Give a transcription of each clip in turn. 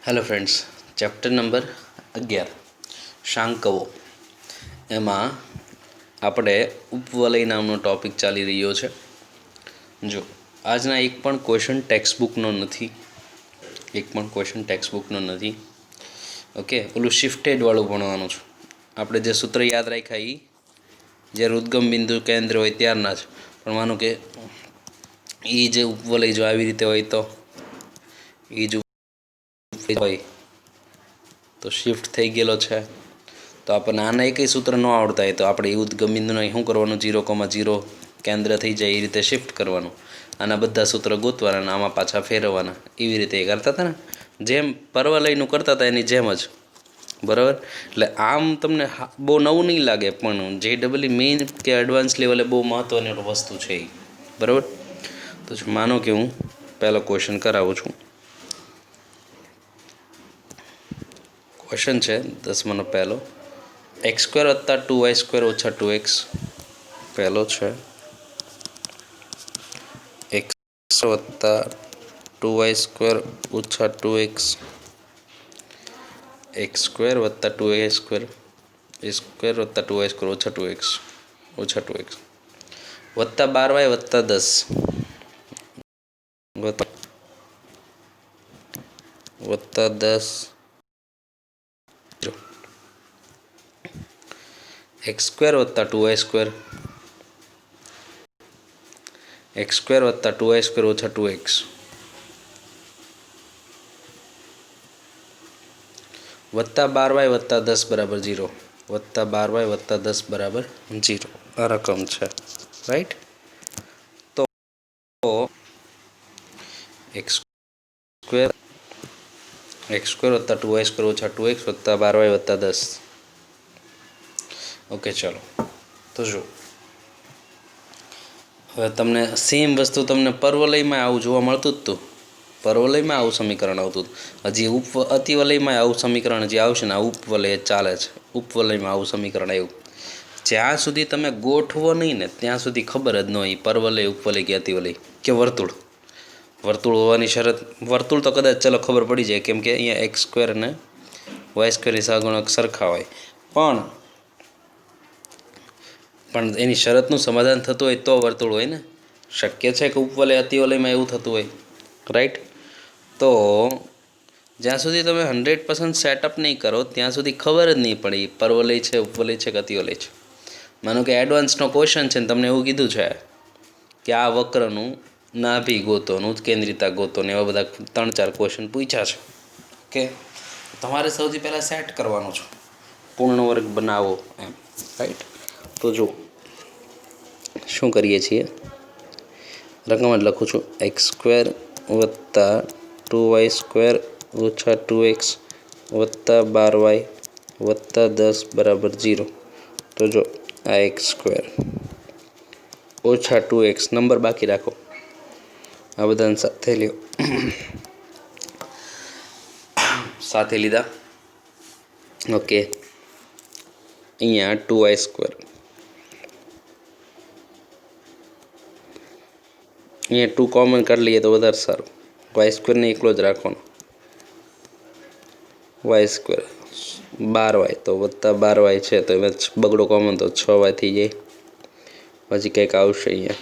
Hello friends, chapter number 11 શાંકવો. એમાં આપણે ઉપવલય નામનો ટૉપિક ચાલી રહ્યો છે. જો આજના એક પણ ક્વેશ્ચન ટેક્સ્ટબુકનો નથી. ઓકે, ઓલું શિફ્ટેડવાળું ભણવાનું છે. આપણે જે સૂત્ર યાદ રાખ્યા એ જ્યારે ઉદ્ગમ બિંદુ કેન્દ્ર હોય ત્યારના જ. પણ માનું કે એ જે ઉપવલય જો આવી રીતે હોય તો એ જ હોય તો શિફ્ટ થઈ ગયેલો છે. તો આપણને આના એકય સૂત્ર ન આવડતા હોય તો આપણે એ ઉદ્ગમ બિંદુને શું કરવાનું, 0,0 કેન્દ્ર થઈ જાય એ રીતે શિફ્ટ કરવાનું. આના બધા સૂત્ર ગોતવાના, આમાં પાછા ફેરવવાના. એવી રીતે એ કરતા હતા ને, જેમ પરવલયનું કરતા હતા એની જેમ જ. બરાબર? એટલે આમ તમને બહુ નવું નહીં લાગે, પણ જે મેઇન કે એડવાન્સ લેવલે બહુ મહત્ત્વની વસ્તુ છે એ. બરાબર? તો માનો કે હું પહેલો ક્વેશ્ચન કરાવું છું. ક્વેશ્ચન છે 10માનો પહેલો. x² + 2y² - 2x. પહેલો છે x + 2y² - 2x. x² + 2y² a² + 2y² - 2x - 2x વત્તા 12y વત્તા 10 વત્તા 10 x² + 2y² x² + 2y² - 2x વત્તા 12y વત્તા 10 બરાબર 0. વત્તા 12y વત્તા 10 બરાબર 0 આ રકમ છે. રાઈટ? તો x² વત્તા 2y² - 2x વત્તા 12y વત્તા 10. ઓકે, ચલો. તો જો હવે તમને સેમ વસ્તુ તમને પરવલયમાં આવું જોવા મળતું જ હતું. પરવલયમાં આવું સમીકરણ આવતું હતું. હજી અતિવલયમાં આવું સમીકરણ જે આવશે ને, આ ઉપવલય ચાલે છે. ઉપવલયમાં આવું સમીકરણ આવ્યું. જ્યાં સુધી તમે ગોઠવો નહીં ને ત્યાં સુધી ખબર જ ન હોય પરવલય, ઉપવલય કે અતિવલય કે વર્તુળ. વર્તુળ હોવાની શરત, વર્તુળ તો કદાચ ચલો ખબર પડી જાય, કેમ કે અહીંયા x² અને y² ની સહગુણક સરખા હોય. પણ એની શરતનું સમાધાન થતું હોય તો વર્તુળ હોય ને. શક્ય છે કે ઉપવલય અતિવલયમાં એવું થતું હોય. રાઈટ? તો જ્યાં સુધી તમે 100% સેટઅપ નહીં કરો ત્યાં સુધી ખબર જ નહીં પડે પરવલય છે, ઉપવલય છે કે અતિવલય છે. માનો કે એડવાન્સનો ક્વેશ્ચન છે ને તમને એવું કીધું છે કે આ વક્રનું નાભી ગોતો, ઉત્કેન્દ્રિતા ગોતો ને એવા બધા 3-4 ક્વેશ્ચન પૂછ્યા છે. ઓકે, તમારે સૌથી પહેલાં સેટ કરવાનું છે, પૂર્ણ વર્ગ બનાવો એમ. રાઈટ? તો જો શું કરીએ છીએ, રકમ જ લખું છું. x² વત્તા 2y² - 2x વત્તા 12y વત્તા 10 બરાબર 0. તો જો આ x² - 2x નંબર બાકી રાખો, આ બધાને સાથે લ્યો. સાથે લીધા. ઓકે, અહીંયા 2y², અહીંયા 2 કોમન કાઢી લઈએ તો વધારે સારું. y² ને એકલો જ રાખવાનો. y² 12y તો વત્તા 12y છે તો એમાં બગડો કોમન તો 6y થઈ જાય. પછી કંઈક આવશે અહીંયા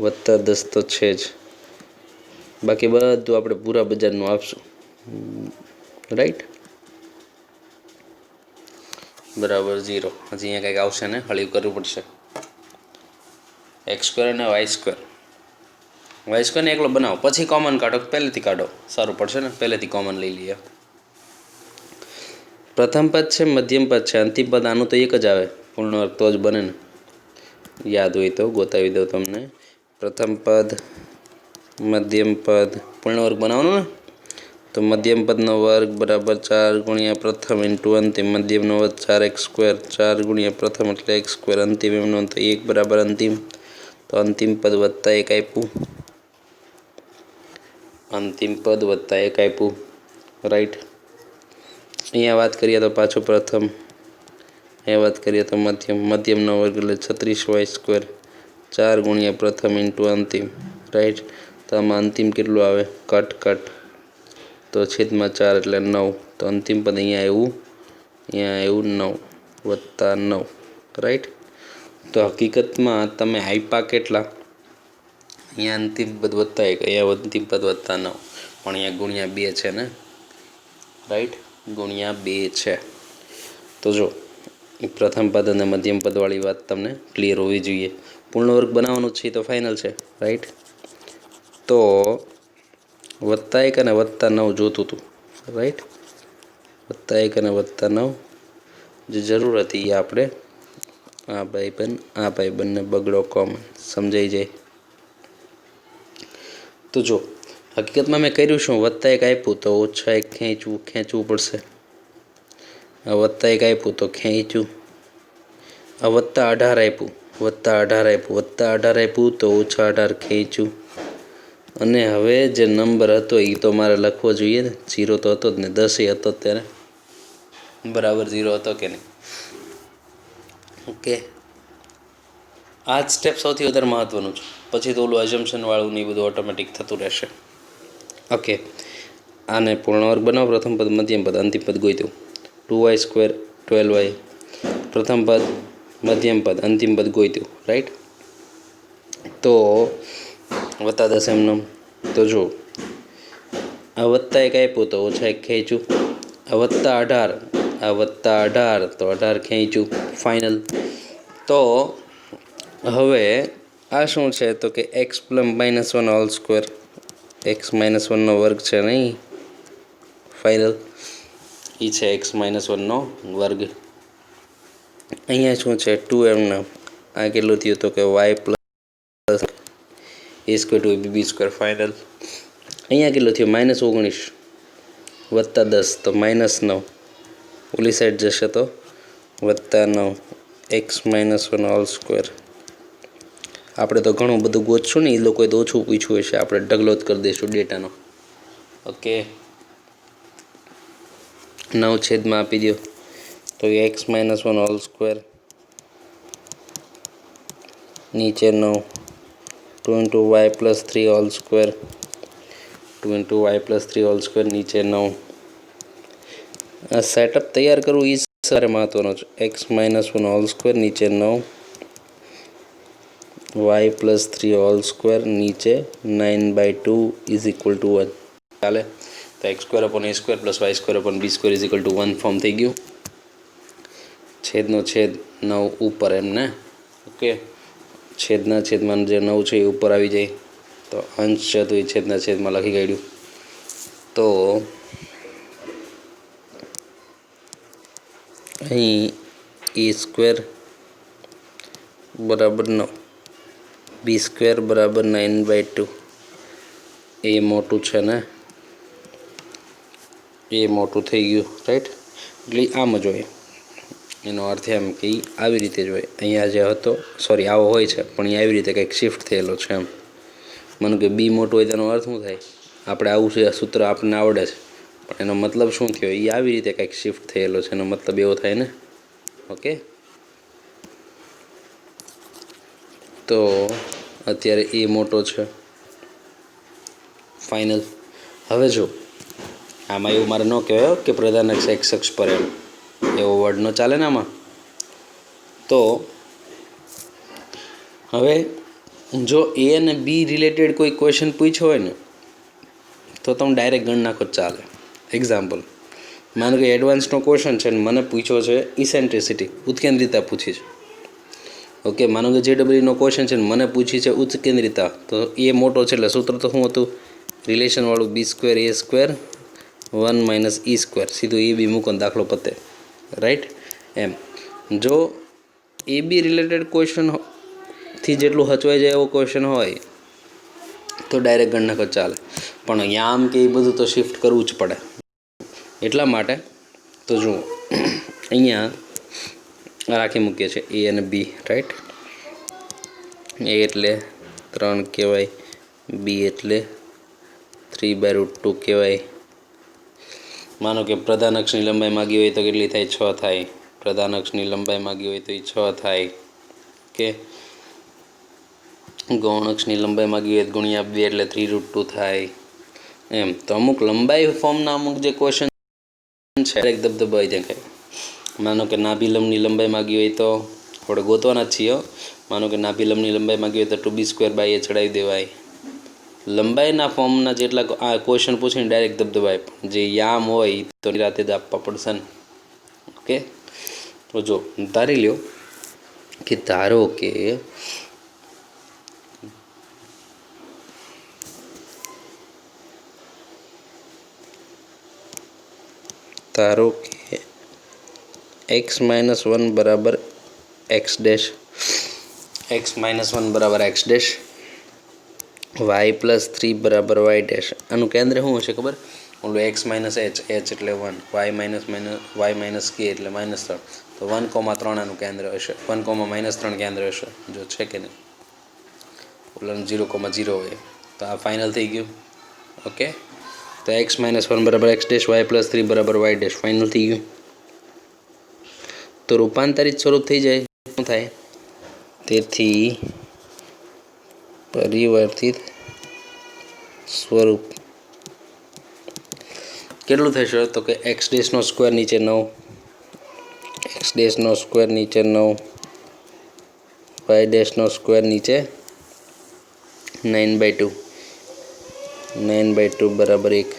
વત્તા 10 તો છે જ. બાકી બધું આપણે પૂરા બજારનું આપશું. રાઈટ? બરાબર 0. હજી અહીંયા કંઈક આવશે ને, હળીયું કરવું પડશે. x² અને y² ને એકલો બનાવો, પછી કોમન કાઢો. પહેલેથી કાઢો સારું પડશે ને, પહેલેથી કોમન લઈ લઈએ. પ્રથમ પદ છે, મધ્યમ પદ છે, અંતિમ પદ આનું તો એક જ આવે. પૂર્ણ વર્ગ તો જ બને ને. યાદ હોય તો ગોતાવી દઉં તમને. પ્રથમ પદ, મધ્યમ પદ, પૂર્ણ વર્ગ બનાવવાનું ને. તો મધ્યમ પદનો વર્ગ બરાબર 4 ગુણ્યા પ્રથમ ઇન્ટુ અંતિમ. મધ્યમનો વર્ગ 4x², 4 ગુણ્યા પ્રથમ એટલે x², અંતિમ એમનો તો 1 બરાબર અંતિમ. તો અંતિમ પદ વત્તા 1 આપ્યું. અંતિમ પદ વત્તા 1 આપ્યું. રાઈટ? અહીંયા વાત કરીએ તો પાછું પ્રથમ, અહીંયા વાત કરીએ તો મધ્યમ. મધ્યમનો વર્ગ એટલે 36y², 4 ગુણ્યા પ્રથમ ઇન્ટુ અંતિમ. રાઈટ? તો આમાં અંતિમ કેટલું આવે? કટ. તો છેદમાં 4 એટલે 9. તો અંતિમ પદ અહીંયા આવ્યું 9 વત્તા 9, રાઈટ. તો હકીકતમાં તમે આપ્યા કેટલા? અહીંયા અંતિમ પદ વત્તા 1, અહીંયા અંતિમ પદ વત્તા 9, પણ અહીંયા ગુણ્યા 2 છે ને, રાઈટ, ગુણ્યા 2 છે. તો જો પ્રથમ પદ અને મધ્યમ પદવાળી વાત તમને ક્લિયર હોવી જોઈએ. પૂર્ણ વર્ગ બનાવવાનું છે તો ફાઇનલ છે, રાઈટ. તો વત્તા 1 અને વત્તા 9 જોતું હતું, રાઈટ. વત્તા 1 અને વત્તા 9 જે જરૂર હતી એ આપણે આ ભાઈબંધને બગડો કોમન સમજાઈ જાય. તો જો હકીકતમાં મેં કર્યું શું, વત્તા 1 આપ્યું તો ઓછા 1 ખેંચવું પડશે. આ વત્તા 1 આપ્યું તો ખેંચ્યું. આ વત્તા 18 આપ્યું તો ઓછા 18 ખેંચ્યું. અને હવે જે નંબર હતો એ તો મારે લખવો જોઈએ ને, 0 તો હતો જ ને, 10 હતો ત્યારે બરાબર 0 હતો કે નહીં? ઓકે, આ જ સ્ટેપ સૌથી વધારે મહત્ત્વનું છે. પછી તો ઓલું અઝમ્પશનવાળું ને એ બધું ઓટોમેટિક થતું રહેશે. ઓકે, આને પૂર્ણ વર્ગ બનાવો. પ્રથમ પદ, મધ્યમ પદ, અંતિમ પદ ગોત્યું. 2y² 12y, પ્રથમ પદ, મધ્યમ પદ, અંતિમ પદ ગોત્યું, રાઈટ. તો વત્તા 10 એમનો. તો જો આ વત્તા 1 આપ્યું તો ઓછા 1 ખેંચ્યું. આ વત્તા 18 તો 18 ખેંચ્યું, ફાઇનલ. તો હવે આ શું છે તો કે x -1 હોલ સ્ક્વેર, x -1 નો વર્ગ છે નહીં, ફાઇનલ. એ છે x -1 નો વર્ગ. અહીંયા શું છે 2m ના, આ કેટલું થયું તો કે y + a² 2ab², ફાઇનલ. અહીંયા કેટલું થયું -19 વત્તા 10 તો -9, ઓલી સાઈડ જશે તો વત્તા 9, x -1 હોલ સ્ક્વેર. આપણે તો ઘણું બધું ગોતશું ને, એ લોકોએ તો ઓછું પૂછ્યું હશે, આપણે ઢગલો જ કરી દઈશું ડેટાનો. ઓકે, 9 છેદમાં આપી દો તો x -1 હોલ સ્ક્વેર નીચે 9, 2 y + 3 whole square, 2 y + 3 hall square નીચે 9. આ સેટઅપ તૈયાર કરવું એ સારે મહત્વનો છે. x -1 હોલ સ્ક્વેર નીચે 9, y + 3 હોલ સ્ક્વેર નીચે 9/2 = 1. ચાલે? તો x² / a² + y² / b² = 1 form થઈ ગયું. છેદનો છેદ 9 ઉપર એમને. ઓકે, છેદના છેદમાં જે 9 છે એ ઉપર આવી જાય. તો અંશ છે તો એ છેદના છેદમાં લખી કાઢ્યું. તો અહીં a² બરાબર 9, b² બરાબર 9/2. એ મોટું છે ને, એ મોટું થઈ ગયું, રાઈટ. એટલે આમ જ હોય, એનો અર્થ એમ કે આવી રીતે જ હોય. અહીંયા જે હતો, સોરી આવો હોય છે, પણ અહીંયા આવી રીતે કંઈક શિફ્ટ થયેલો છે એમ. મને કે બી મોટું હોય તેનો અર્થ શું થાય? આપણે આવું છે સૂત્ર આપણને આવડે છે, પણ એનો મતલબ શું થયો? એ આવી રીતે કંઈક શિફ્ટ થયેલો છે, એનો મતલબ એવો થાય ને. ઓકે, તો અત્યારે એ મોટો છે, ફાઇનલ. હવે જો આમાં એવું મારે ન કહેવાય કે પ્રધાન અક્ષ x અક્ષ પર, એવો વર્ડ ન ચાલે ને આમાં. તો હવે જો એ અને બી રિલેટેડ કોઈ ક્વેશ્ચન પૂછ્યો હોય ને તો તમે ડાયરેક્ટ ગણ નાખો ચાલે. એક્ઝામ્પલ, માનો કે એડવાન્સનો ક્વેશ્ચન છે ને મને પૂછ્યો છે ઇસેન્ટ્રિસિટી, ઉત્કેન્દ્રિતા પૂછી છે. ઓકે, માનો કે JEE નો ક્વેશ્ચન છે ને મને પૂછી છે ઉત્કેન્દ્રિતા, તો એ મોટો છે એટલે સૂત્ર તો શું હતું? રિલેશનવાળું b² a² 1 - e², સીધું એ બી મૂકો દાખલો પતે, રાઈટ. એમ જો એ બી રિલેટેડ ક્વેશ્ચનથી જેટલું હચવાઈ જાય એવો ક્વેશ્ચન હોય તો ડાયરેક્ટ ગણ નાખો ચાલે. પણ અહીંયા આમ કે એ બધું તો શિફ્ટ કરવું જ પડે. એટલા માટે તો જુઓ અહીંયા રાખી મૂકીએ છીએ a અને b, રાઈટ. a એટલે 3 કહેવાય, b એટલે 3/√2 કહેવાય. માનો કે પ્રધાન અક્ષની લંબાઈ માગી હોય તો કેટલી થાય? 6 થાય. પ્રધાન અક્ષની લંબાઈ માગી હોય તો એ 6 થાય. ઓકે, ગૌણ અક્ષની લંબાઈ માગી હોય તો ગુણ્યા 2 એટલે 3√2 થાય. એમ તો અમુક લંબાઈ ફોર્મના અમુક જે ક્વેશ્ચન છે એક ધબધબાઈ દેખાય. માનો કે નાભિલંબની લંબાઈ માગી હોય તો આપણે ગોતવાના જ છીએ. માનો કે નાભિલંબની લંબાઈ માગી હોય તો 2b² ચડાવી દેવાય. લંબાઈના ફોર્મના જેટલા આ ક્વેશ્ચન પૂછીને ડાયરેક્ટ ધબધબાય, જે યામ હોય તો રાતે જ આપવા પડશે ને. ઓકે, તો જો ધારી લ્યો કે ધારો કે x-1 બરાબર x ડેશ, x-1 બરાબર x ડેશ, y+3 બરાબર y ડેશ. આનું કેન્દ્ર શું હશે ખબર? ઓલું x - h, h એટલે 1, y - k એટલે -3. તો 1,3 આનું કેન્દ્ર હશે, 1,-3 કેન્દ્ર હશે. જો છે કે નહીં? ઓલાનું 0,0 હોય તો આ ફાઇનલ થઈ ગયું. ઓકે, તો x-1 બરાબર x ડેશ, y+3 બરાબર y ડેશ ફાઇનલ થઈ ગયું. તો રૂપાંતરિત સ્વરૂપ થઈ જાય. શું થાય? તેથી પરિવર્તિત સ્વરૂપ કેટલું થશે? તો કે x ડેશનો સ્ક્વેર નીચે 9, x ડેશનો સ્ક્વેર નીચે 9, y ડેશનો સ્ક્વેર નીચે 9/2, 9/2 બરાબર 1.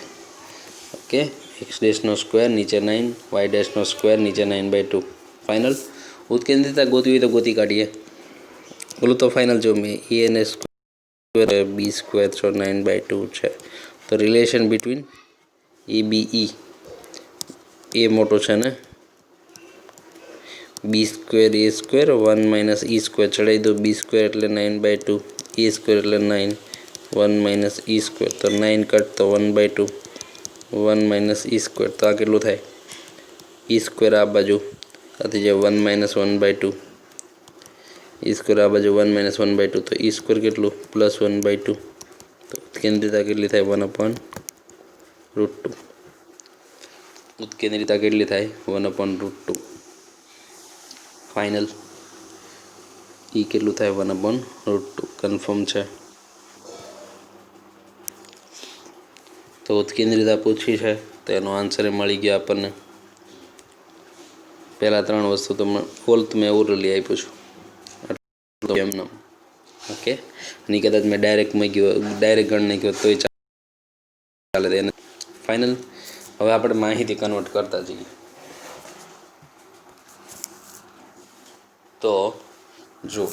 ઓકે, x ડેશનો સ્ક્વેર નીચે 9, y ડેશનો સ્ક્વેર નીચે 9/2 ફાઇનલ. ઉત્કેન્દ્રિતા ગોતવી હોય તો ગોતી કાઢીએ. બોલું તો ફાઇનલ. જો મેં એ અને સ્ક્વેર બી સ્ક્વેર 9/2 છે. તો રિલેશન બિટવીન એ બી ઈ, એ મોટો છે ને બી સ્ક્વેર એ સ્ક્વેર 1 - e સ્ક્વેર ચડાવી દો. બી સ્ક્વેર એટલે 9/2, એ સ્ક્વેર એટલે 9, 1 - e સ્ક્વેર તો 9 કટ તો 1/2, 1 - e સ્ક્વેર તો આ કેટલું થાય? e સ્ક્વેર આ બાજુ આથી જે 1 - 1/2, e સ્ક્વેર આ બાજુ 1 - 1/2 તો e સ્ક્વેર કેટલું? +1/2. તો ઉત્કેન્દ્રિતા કેટલી થાય? 1/√2. ઉત્કેન્દ્રિતા કેટલી થાય? 1/√2 ફાઇનલ. એ કેટલું થાય? 1/√2 કન્ફર્મ છે. તો ઉત્કેન્દ્રિતા પૂછી છે તો એનો આન્સર મળી ગયો આપણને. પહેલાં 3 વસ્તુ તમને ફોલ્થ મેં ઓરલી આપ્યું છું એમને. ઓકે, અને કદાચ મેં ડાયરેક્ટ ગણ નાખ્યો તોય ચાલે એને. ફાઇનલ. હવે આપણે માહિતી કન્વર્ટ કરતા જઈએ. તો જો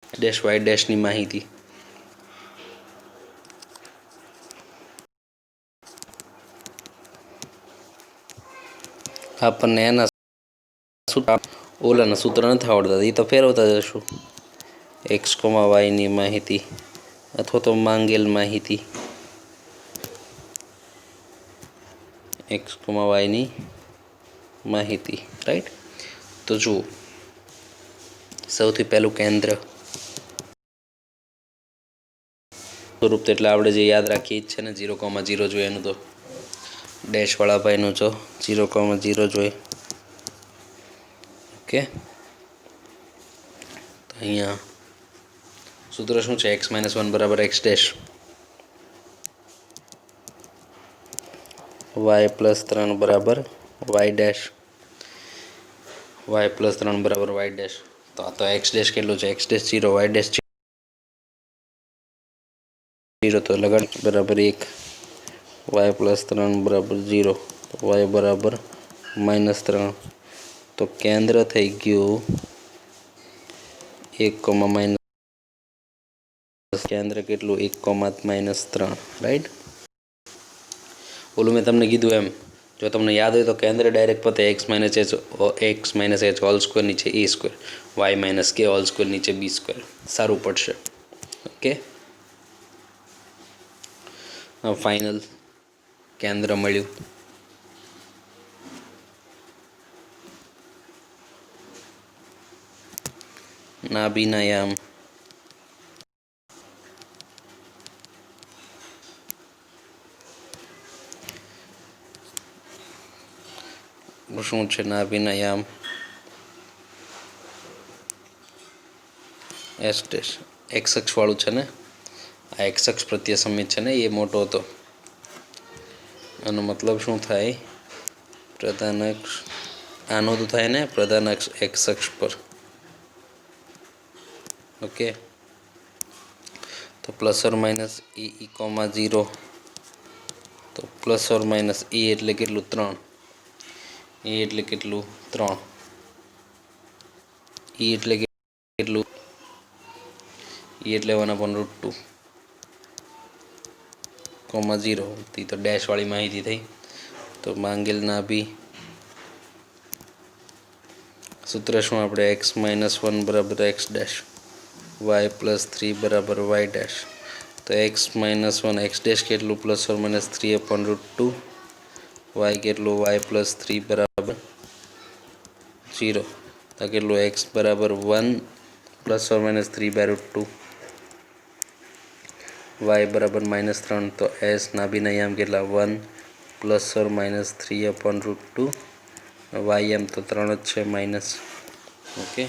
ડેશ વાય ડેશની માહિતી આપણને એના ઓલાના સૂત્ર નથી આવડતા, એ તો ફેરવતા જશું. x, y ની માહિતી અથવા તો માંગેલ માહિતી x, y ની માહિતી, રાઈટ. તો જુઓ, સૌથી પહેલું કેન્દ્ર સ્વરૂપ એટલે આપણે જે યાદ રાખીએ જ છે ને, 0,0 જોઈએ એનું. તો ડેશવાળા ભાઈનું જો 0,0 જોઈએ. ઓકે, તો અહીંયા સૂત્ર શું છે? x-1 બરાબર x ડેશ, y+3 બરાબર y ડેશ, y+3 બરાબર y ડેશ. તો આ તો x ડેશ કેટલું છે? x ડેશ 0, y ડેશ 0 તો લગાડ બરાબર 1, y+3 બરાબર 0, y બરાબર -3. તો કેન્દ્ર થઈ ગયું 1, કેન્દ્ર કેટલું? 1, -3, રાઈટ. ઓલું મેં તમને કીધું એમ, જો તમને યાદ હોય તો કેન્દ્ર ડાયરેક્ટ પતે x - h હોલ સ્ક્વેર નીચે a square, y - k whole square નીચે બી સ્ક્વેર. સારું પડશે. ઓકે, ફાઇનલ કેન્દ્ર મળ્યું. નાભિના યામ શું છે? નાભિના યામ એસ ડેશ, એક્સ અક્ષ વાળું છે ને, આ એક્સ અક્ષ પ્રત્યે સમિત છે ને, એ મોટો હતો. આનો મતલબ શું થાય? પ્રધાન અક્ષ આનો તો થાય ને પ્રધાન અક્ષ એક્સ અક્ષ પર. ઓકે, તો plus or minus E comma 0. તો પ્લસ ઓર માઇનસ એ એટલે કેટલું? 3. એ એટલે કેટલું? 3. ઈ એટલે કેટલું? ઈ એટલે 1/√2 કોમા 0. તો ડેશવાળી માહિતી થઈ. તો માંગેલ નાભી સૂત્ર શું આપણે? એક્સ માઇનસ 1 બરાબર એક્સ ડેશ, વાય પ્લસ 3 બરાબર વાય ડેશ. તો એક્સ માઇનસ 1 એક્સ ડેશ કેટલું? Plus or minus 3/√2. વાય કેટલું? વાય પ્લસ 3 બરાબર 0. તો કેટલું? એક્સ બરાબર 1 પ્લસ ઓર માઇનસ 3/√2, વાય બરાબર -3. તો એસ નાભીના યામ કેટલા? 1 પ્લસ ઓર માઇનસ 3/√2. વાય એમ તો 3 જ છે માઇનસ. ઓકે,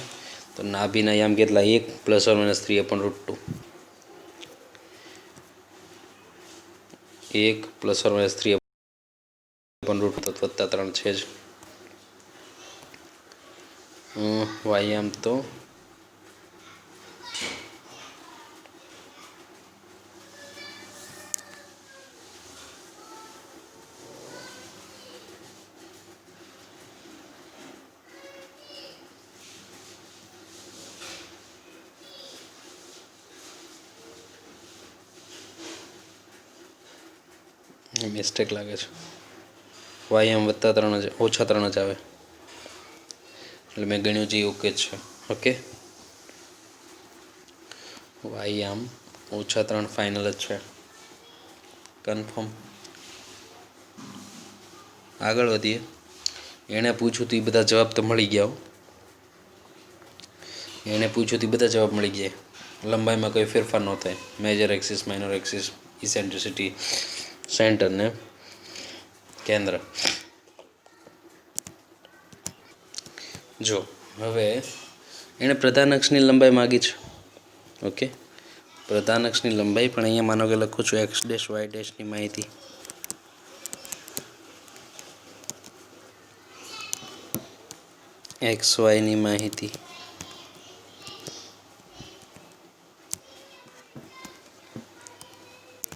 તો નાભીના યામ કેટલા? 1 plus or minus 3/√2. 1 plus or minus 3/√2 તો વત્તા 3 છે જ. વાય એમ તો મિસ્ટેક લાગે છે. વાય એમ વત્તા 3 જ ઓછા 3 જ આવે, એટલે મેં ગણ્યું જે ઓકે જ છે. ઓકે, વાય આમ ઓછા 3 ફાઇનલ જ છે, કન્ફર્મ. આગળ વધીએ. એણે પૂછ્યું તો એ બધા જવાબ તો મળી ગયા. એણે પૂછ્યું તો બધા જવાબ મળી ગયા. લંબાઈમાં કોઈ ફેરફાર ન થાય. Major axis, minor axis, eccentricity, centre ને કેન્દ્ર. જો હવે એણે પ્રધાન અક્ષની લંબાઈ માગી છે. ઓકે, પ્રધાન અક્ષની લંબાઈ, પણ અહીંયા માનો કે લખું છું એક્સ ડેશ વાય ડેશની માહિતી. એક્સ વાયની માહિતી.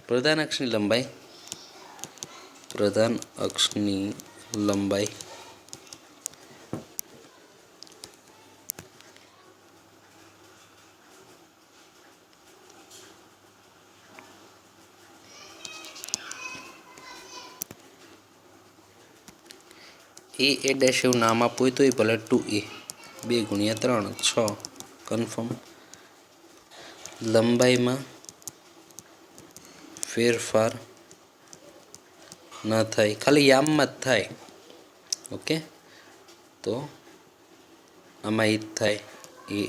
પ્રધાન અક્ષની લંબાઈ, પ્રધાન અક્ષની લંબાઈ એ ડેશ એવું નામ આપવું હોય તો એ ભલે 2a, 2 × 3 6. કન્ફર્મ. લંબાઈમાં ફેરફાર ન થાય, ખાલી યામમાં જ થાય. ઓકે, તો આમાં એ જ થાય.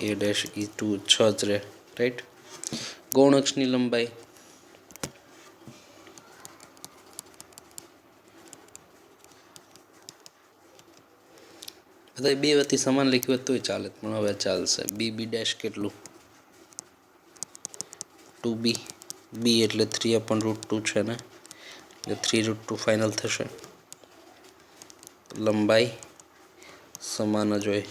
એ ડેશ એ 2 6 જ રહે. રાઈટ. ગૌણ અક્ષની લંબાઈ, બધા બે વતી સમાન લખ્યું હોય તોય ચાલે, પણ હવે ચાલશે. બી ડેશ કેટલું? 2b. બી એટલે 3/√2 છે ને, એટલે 3√2 ફાઇનલ થશે. લંબાઈ સમાન જ હોય.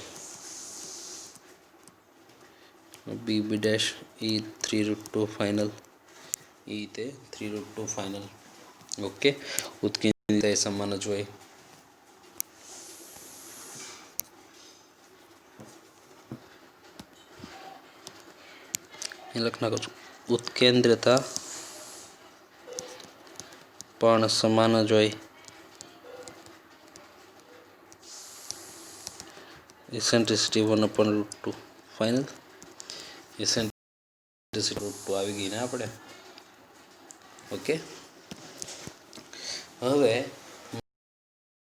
બી ડેશ એ 3√2 ફાઇનલ, એ તે 3√2 ફાઇનલ. ઓકે, ઉત્કેન્દ્રિતા સમાન જ હોય. લખ નાખું છું, ઉત્કેન્દ્રતા પણ સમાન જ હોય. ઇસેન્ટ્રિસિટી 1/√2 ફાઇનલ. ઇસેન્ટ્રિસિટી √2 આવી ગઈ ને આપણે. ઓકે, હવે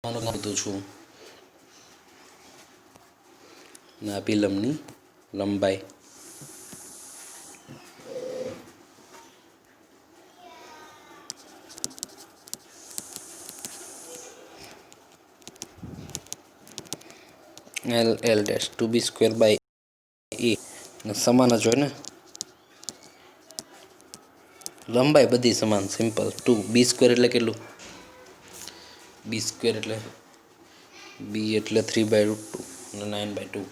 કીધું છું નાભિલંબની લંબાઈ. એલ ડેશ 2b² એ સમાન જ હોય ને. લંબાઈ બધી સમાન, સિમ્પલ. 2b² એટલે કેટલું? બી સ્ક્વેર એટલે બી એટલે 3/√2 અને 9/2,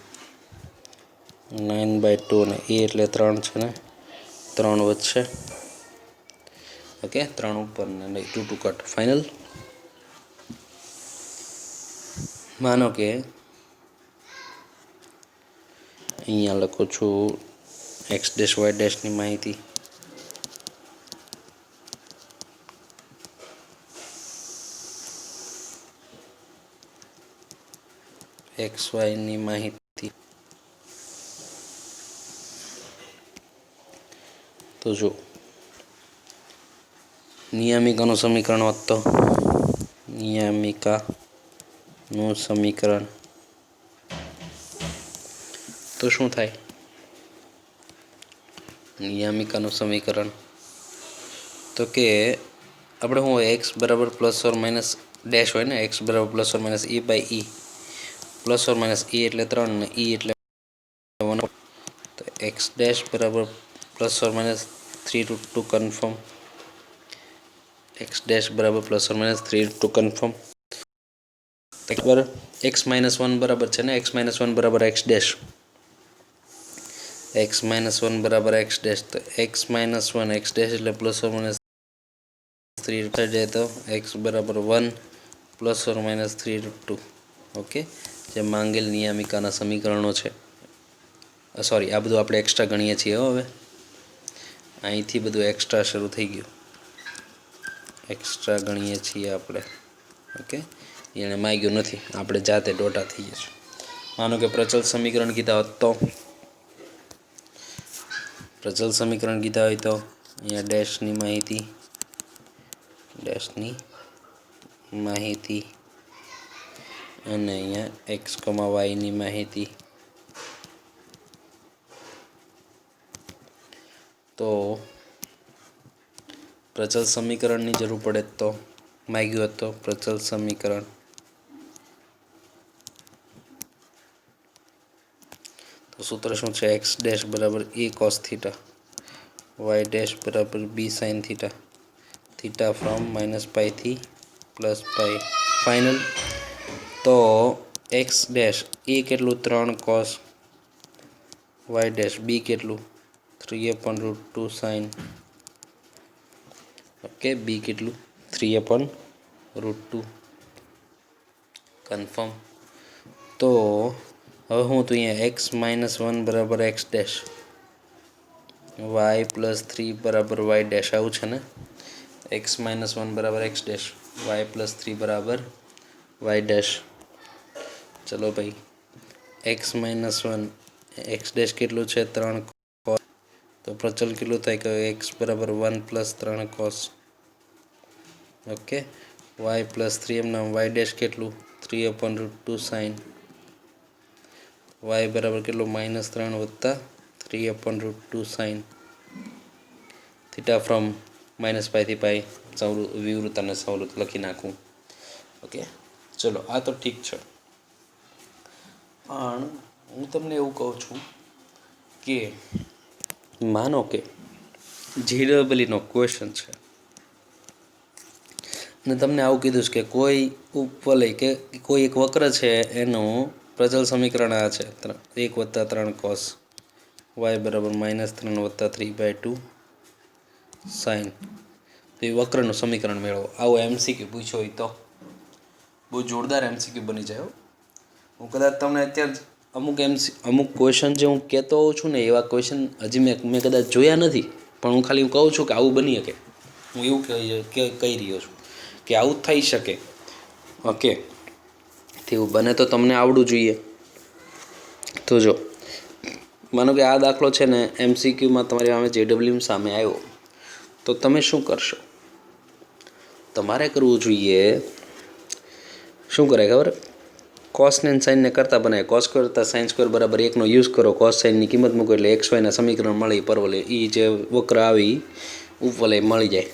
9/2 અને એ એટલે 3 છે ને 3 વચ્ચે. ઓકે, 3 ઉપર ને 2 કટ. ફાઇનલ. માનો કે અહીંયા લખું છું x ડેશ y ડેશની માહિતી. એક્સ વાયની માહિતી. તો જો નિયામિકાનું સમીકરણ હોત તો નિયામિકાનું સમીકરણ તો શું થાય? નિયામિકાનું સમીકરણ તો કે આપણે શું હોય, એક્સ બરાબર પ્લસ ઓર માઇનસ ડેશ હોય ને, એક્સ બરાબર plus or minus a by e, plus or minus a એટલે 3 ને ઈ એટલે 1. તો એક્સ ડેશ બરાબર plus or minus 3√2 confirm. X dash બરાબર પ્લસ ઓર માઇનસ 3√2 કન્ફર્મ. બરાબર એક્સ માઇનસ 1 બરાબર છે ને, એક્સ માઇનસ 1 બરાબર એક્સ ડેશ, એક્સ માઇનસ 1 બરાબર એક્સ ડેશ. તો એક્સ માઇનસ 1 એક્સ ડેશ એટલે પ્લસ ઓર માઇનસ 3 થઈ જાય તો એક્સ બરાબર 1 પ્લસ ઓર માઇનસ 3√2. ઓકે, જે માંગેલ નિયામિકાના સમીકરણો છે. સોરી, આ બધું આપણે એક્સ્ટ્રા ગણીએ છીએ. હવે અહીંથી બધું એક્સ્ટ્રા શરૂ થઈ ગયું, એક્સ્ટ્રા ગણીએ છીએ આપણે. ઓકે, એને માગ્યું નથી, આપણે જાતે ડોટા થઈએ છીએ. માનો કે પ્રચલ સમીકરણ કીધા હોત તો, પ્રચલ સમીકરણ કીધા હોય તો અહીંયા ડેશની માહિતી અને અહીંયા એક્સ કમા વાયની માહિતી. તો પ્રચલ સમીકરણની જરૂર પડે તો માગ્યું હતો પ્રચલ સમીકરણ. તો સૂત્ર શું છે? એક્સ ડેશ બરાબર એ કોસ થીટા, વાય ડેશ બરાબર બી સાઇન થીટા, થીટા ફ્રોમ -π થી +π. ફાઇનલ. તો એક્સ ડેશ એ કેટલું? 3 કોસ, વાય ડેશ બી કેટલું? 3/√2 સાઇન. ઓકે, બી કેટલું? 3/√2 કન્ફર્મ. તો હવે હું તો અહીંયા એક્સ માઇનસ 1 બરાબર એક્સ ડેશ, વાય પ્લસ 3 બરાબર વાય ડેશ આવું છે ને. એક્સ માઇનસ 1 બરાબર એક્સ ડેશ, વાય પ્લસ 3 બરાબર વાય ડેશ. ચલો ભાઈ, એક્સ માઇનસ 1 એક્સ ડેશ કેટલું છે? 3 કોસ. તો પ્રચલ કેટલું થાય કે એક્સ બરાબર 1 plus 3 cos. Okay, y plus 3 એમના વાય ડેશ કેટલું? 3/√2 સાઇન. વાય બરાબર કેટલું? -3 વત્તા 3/√2 સાઇન. થીટા ફ્રોમ -π થી π, વિવૃત અને સંવૃત લખી નાખું. ઓકે, ચલો આ તો ઠીક છે. પણ હું તમને એવું કહું છું કે માનો કે GEEનો ક્વેશ્ચન છે ને તમને આવું કીધું છે કે કોઈ ઉપવલય કે કોઈ એક વક્ર છે, એનું પ્રચલ સમીકરણ આ છે 1 + 3 કોસ, વાય બરાબર -3 વત્તા 3/2 સાઇન. તો એ વક્રનું સમીકરણ મેળવો. આવો MCQ પૂછ્યો હોય તો બહુ જોરદાર MCQ બની જાય. હું કદાચ તમને અત્યારે અમુક ક્વેશ્ચન જે હું કહેતો હોઉં છું ને, એવા ક્વેશ્ચન હજી મેં કદાચ જોયા નથી, પણ હું ખાલી કહું છું કે આવું બની શકે. હું એવું કહી રહ્યો છું કે આવું થઈ શકે. ઓકે, તેવું બને તો તમને આવડવું જોઈએ. તો જો માનો કે આ દાખલો છે ને MCQમાં તમારી સામે JEE સામે આવ્યો, તો તમે શું કરશો? તમારે કરવું જોઈએ, શું કરાય ખબર? કોસને અને સાઇનને કરતાં બનાવે. કોસ કરતાં સાઇન સ્ક્વેર બરાબર 1નો યુઝ કરો, કોસ સાઇનની કિંમત મૂકો એટલે એક્સ વાયના સમીકરણ મળી, પરવલય એ જે વક્ર આવી ઉપવલય મળી જાય.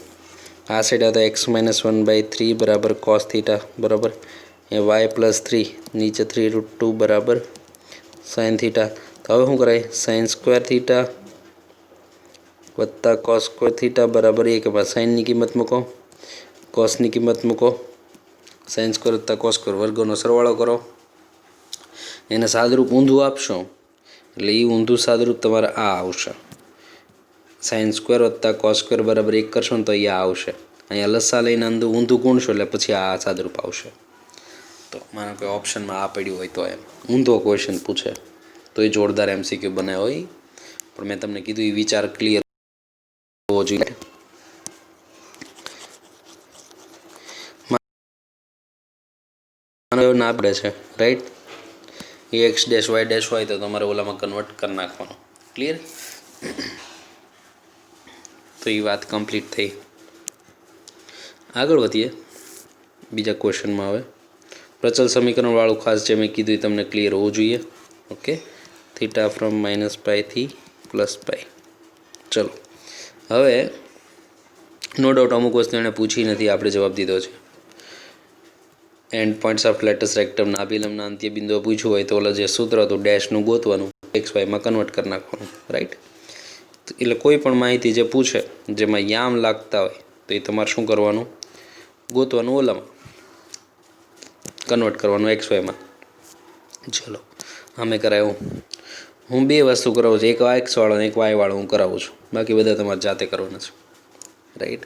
આ સાઈડ હતા x-1/3 બરાબર કોસ થીટા બરાબર, એ વાય પ્લસ 3 નીચે 3√2 બરાબર સાઇન થીટા. તો હવે શું કરાય? સાઇન સ્ક્વેર થીટા વત્તા કોસ સ્ક્વેર થીટા બરાબર 1. એમાં સાઇનની કિંમત મૂકો, કોસની કિંમત મૂકો, સાઇન સ્ક્વેર વત્તા કોસ સ્ક્વેર વર્ગોનો સરવાળો કરો, એને સાદરૂપ ઊંધું આપશો એટલે એ ઊંધું સાદરૂપ તમારે આ આવશે. સાઇન સ્ક્વેર વત્તા કોસ સ્ક્વેર બરાબર 1 કરશો ને તો એ આ આવશે. અહીંયા લસા લઈને અંદર ઊંધું ગુણશો એટલે પછી આ સાદરૂપ આવશે. તો માનો કે ઓપ્શનમાં આ પડ્યું હોય તો એમ ઊંધો ક્વેશ્ચન પૂછે તો એ જોરદાર MCQ બનાવ્યો હોય. પણ મેં તમને કીધું એ વિચાર ક્લિયર હોવો જોઈએ. ના પડે છે right, x dash y dash હોય તો તમારે ઓલામાં કન્વર્ટ કરી નાખવાનું. ક્લિયર? તો એ વાત કમ્પ્લીટ થઈ. આગળ વધીએ બીજા ક્વેશ્ચનમાં. હવે પ્રચલ સમીકરણવાળું ખાસ જે મેં કીધું એ તમને ક્લિયર હોવું જોઈએ. ઓકે, થીટા ફ્રોમ -π થી +π. ચલો હવે નો ડાઉટ અમુક વસ્તુ એણે પૂછી નથી, આપણે જવાબ દીધો છે. એન્ડ પોઈન્ટ્સ ઓફ લેટસ રેક્ટમના અભિલંબના અંત્ય બિંદુઓ પૂછ્યું હોય તો ઓલા જે સૂત્ર હતું ડેશનું ગોતવાનું, એક્સ વાયમાં કન્વર્ટ કરી નાખવાનું. રાઈટ? એટલે કોઈ પણ માહિતી જે પૂછે જેમાં યામ લાગતા હોય તો એ તમારે શું કરવાનું, ગોતવાનું, ઓલામાં કન્વર્ટ કરવાનું એક્સ વાયમાં. ચલો અમે કરાવું. હું બે વસ્તુ કરાવું છું, એક એક્સ વાળો ને એક વાય વાળો હું કરાવું છું, બાકી બધા તમારે જાતે કરવાના છે. રાઈટ?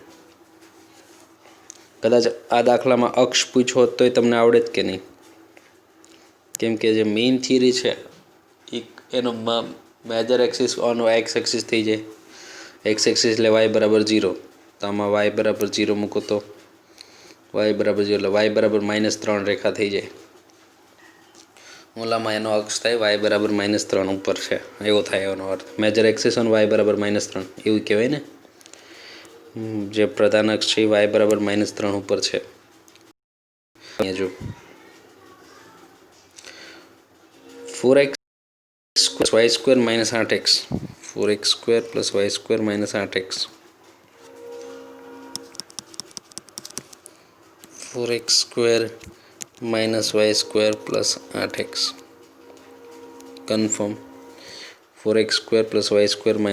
કદાચ આ દાખલામાં અક્ષ પૂછો તોય તમને આવડે જ કે નહીં, કેમ કે જે મેઇન થિયરી છે એનો major axis on x axis થઈ જાય. એક્સ એક્સિસ એટલે વાય બરાબર 0, તો આમાં વાય બરાબર 0 મૂકો તો વાય બરાબર 0 એટલે વાય બરાબર -3 રેખા થઈ જાય. ઓલામાં એનો અક્ષ થાય વાય બરાબર -3 ઉપર છે, એવો થાય એનો અર્થ. મેજર એક્સિસ ઓન વાય બરાબર -3 એવું કહેવાય ને. જે પ્રધાન અક્ષ છે એ વાય બરાબર -3 ઉપર છે. જો 4x² y² - 8x, 4x² + y² - 8x, 4x² - y² + 8x. Confirm. 4x² + y²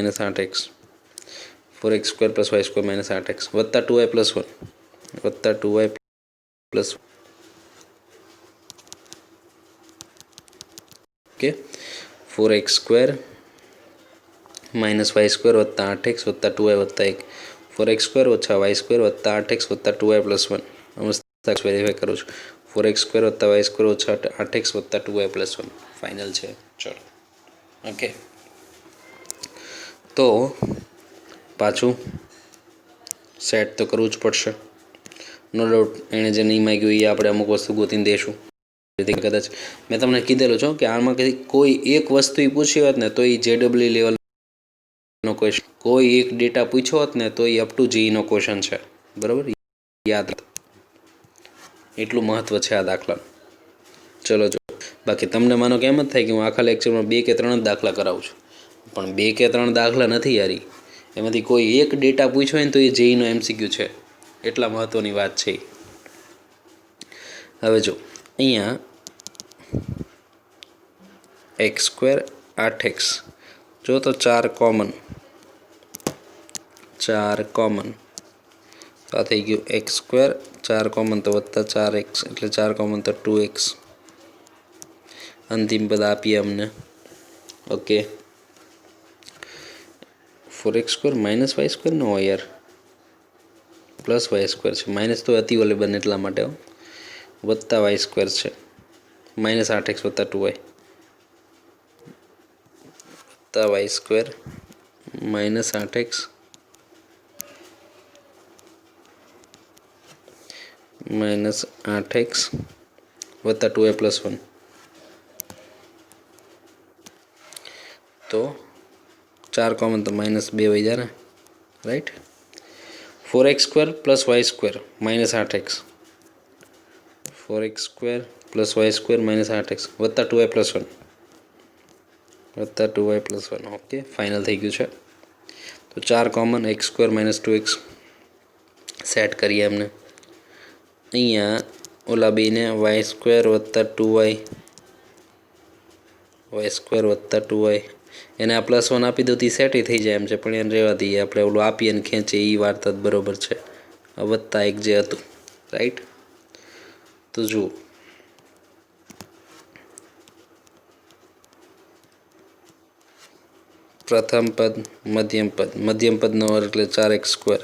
- 8x, 4x² + y² - 8x વત્તા 2y + 1 વત્તા 2y + ઓકે. 4x² - y² વત્તા 8x વત્તા 2y વત્તા 1, 4x² - y² વત્તા 8x વત્તા 2y + 1. મસ્ત વેરીફાઈ કરું છું. 4x² વત્તા y² - 8x વત્તા 2y + 1 ફાઇનલ છે. ચલો ઓકે. તો પાછું સેટ તો કરવું જ પડશે. નો ડાઉટ એણે જે નહીં માગ્યું એ આપણે અમુક વસ્તુ ગોતીને દઈશું. કદાચ મેં તમને કીધેલું છું કે આમાં કોઈ એક વસ્તુ પૂછી હોત ને તો એ JEE લેવલનો ક્વેશ્ચન, કોઈ એક ડેટા પૂછ્યો હોત ને તો એ અપ ટુ JEEનો ક્વેશ્ચન છે. બરાબર? યાદ એટલું મહત્ત્વ છે આ દાખલાનું. ચલો જો બાકી તમને માનો કે એમ જ થાય કે હું આખા લેક્ચરમાં 2 કે 3 જ દાખલા કરાવું છું, પણ 2 કે 3 દાખલા નથી યારી. એમાંથી કોઈ એક ડેટા પૂછ્યો હોય ને તો એ JEEનો MCQ છે. એટલા મહત્ત્વની વાત છે. હવે જો અહીંયા x² 8x જો તો 4 કોમન તો આ થઈ ગયું x² 4 કોમન તો વત્તા 4x એટલે 4 કોમન તો 2x. અંતિમ પદ આપીએ અમને. ઓકે. 4x² - y² ન હોય યાર, પ્લસ y² છે. માઇનસ તો અતિ ઓલે બને એટલા માટે વત્તા y² છે. -8x વત્તા 2y વત્તા y² -8x -8x વત્તા 2y + 1. તો 4 કોમન તો -2 વહી જાય ને. Right? 4x² + y² -8x, 4x² + y² -8x વત્તા 2y + 1 વત્તા 2y + 1. ઓકે ફાઇનલ થઈ ગયું છે. તો 4 કોમન x² - 2x સેટ કરીએ એમને. અહીંયા ઓલા બેને y² વત્તા 2y વત્તા 2y એને આ +1 આપી દો તો સેટ થઈ જાય એમ છે, પણ એને રહેવા દઈએ. આપણે ઓલું આપીએ ને ખેંચીએ એ વાર્તા જ બરાબર છે. વત્તા 1 જે હતું. રાઈટ? તો જુઓ પ્રથમ પદ મધ્યમ પદનો વર્ગ એટલે 4x²,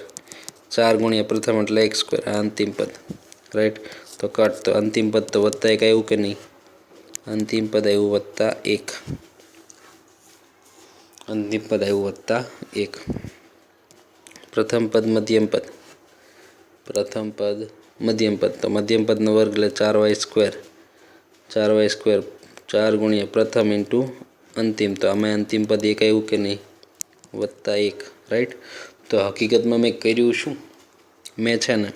4 ગુણ્યા પ્રથમ એટલે x², આ અંતિમ પદ રાઈટ. તો કટ, તો અંતિમ પદ તો વત્તા એક આવ્યું કે નહીં? અંતિમ પદ આવ્યું +1, અંતિમ પદ આવ્યું +1. પ્રથમ પદ મધ્યમ પદ, પ્રથમ પદ મધ્યમ પદ, તો મધ્યમ પદનો વર્ગ એટલે 4y², 4y², 4 ગુણ્યા પ્રથમ ઇન્ટુ અંતિમ, તો આમાં અંતિમ પદ એક આવ્યું કે નહીં? +1 રાઈટ. તો હકીકતમાં મેં કર્યું શું? મેં છે ને